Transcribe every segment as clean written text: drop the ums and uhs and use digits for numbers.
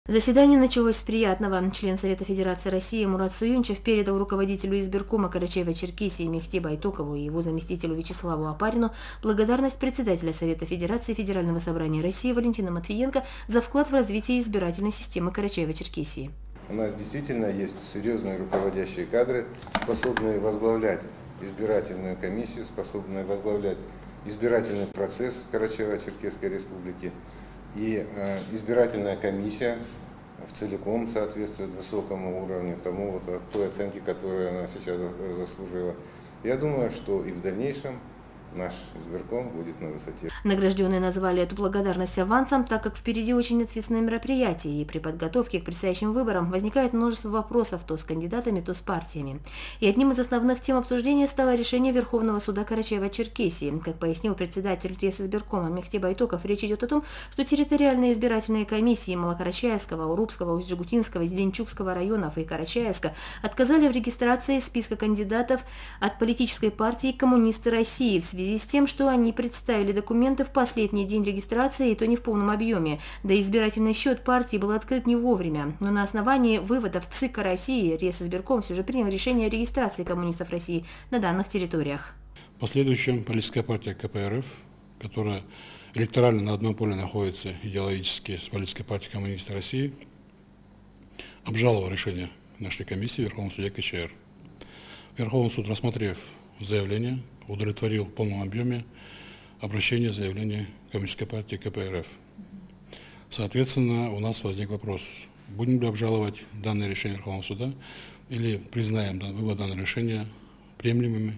Заседание началось с приятного. Член Совета Федерации России Мурат Суюнчев передал руководителю избиркома Карачаева-Черкесии Мехти Байтокову и его заместителю Вячеславу Апарину благодарность председателя Совета Федерации Федерального собрания России Валентина Матвиенко за вклад в развитие избирательной системы Карачаева-Черкесии. У нас действительно есть серьезные руководящие кадры, способные возглавлять избирательную комиссию, способные возглавлять избирательный процесс Карачаево-Черкесской республики. И избирательная комиссия в целиком соответствует высокому уровню тому, той оценке, которую она сейчас заслужила. Я думаю, что и в дальнейшем наш избирком будет на высоте. Награжденные назвали эту благодарность авансом, так как впереди очень ответственное мероприятие, и при подготовке к предстоящим выборам возникает множество вопросов то с кандидатами, то с партиями. И одним из основных тем обсуждения стало решение Верховного суда Карачаева-Черкесии. Как пояснил председатель Ресизбиркома Мехти Байтоков, речь идет о том, что территориальные избирательные комиссии Малокарачаевского, Урупского, Усть-Джигутинского, Зеленчукского районов и Карачаевска отказали в регистрации списка кандидатов от политической партии «Коммунисты России» в связи с тем, что они представили документы в последний день регистрации, и то не в полном объеме. Да и избирательный счет партии был открыт не вовремя. Но на основании выводов ЦИКа России Ресизбирком все же принял решение о регистрации коммунистов России на данных территориях. В последующем политическая партия КПРФ, которая электорально на одном поле находится идеологически с политической партией коммунистов России, обжаловала решение нашей комиссии в Верховном суде КЧР. Верховный суд, рассмотрев заявление, удовлетворил в полном объеме обращение заявления Коммунистической партии КПРФ. Соответственно, у нас возник вопрос, будем ли обжаловать данное решение Верховного суда или признаем вывод данного решения приемлемыми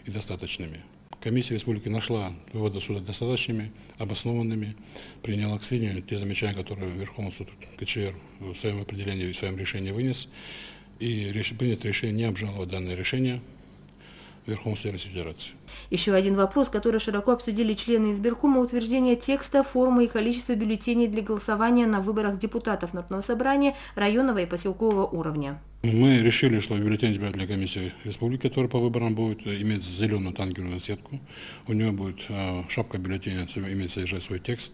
и достаточными. Комиссия республики нашла выводы суда достаточными, обоснованными, приняла к сведению те замечания, которые Верховный суд КЧР в своем определении и в своем решении вынес, и принято решение не обжаловать данное решение Верховного суда Российской Федерации. Еще один вопрос, который широко обсудили члены избиркома, утверждение текста, формы и количества бюллетеней для голосования на выборах депутатов Народного собрания районного и поселкового уровня. Мы решили, что бюллетень избирательной комиссии республики, который по выборам будет иметь зеленую тангенную сетку, у него будет шапка бюллетеня, имеет содержать свой текст.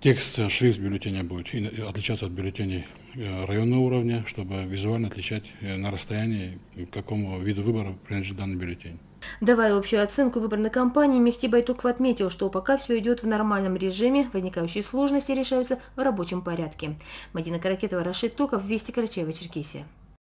Текст, шрифт бюллетеня будет отличаться от бюллетеней районного уровня, чтобы визуально отличать на расстоянии, к какому виду выбора принадлежит данный бюллетень. Давая общую оценку выборной кампании, Мехти Байтоков отметил, что пока все идет в нормальном режиме, возникающие сложности решаются в рабочем порядке. Мадина Каракетова, Рашид Токов, Вести, Карачаево-Черкесия.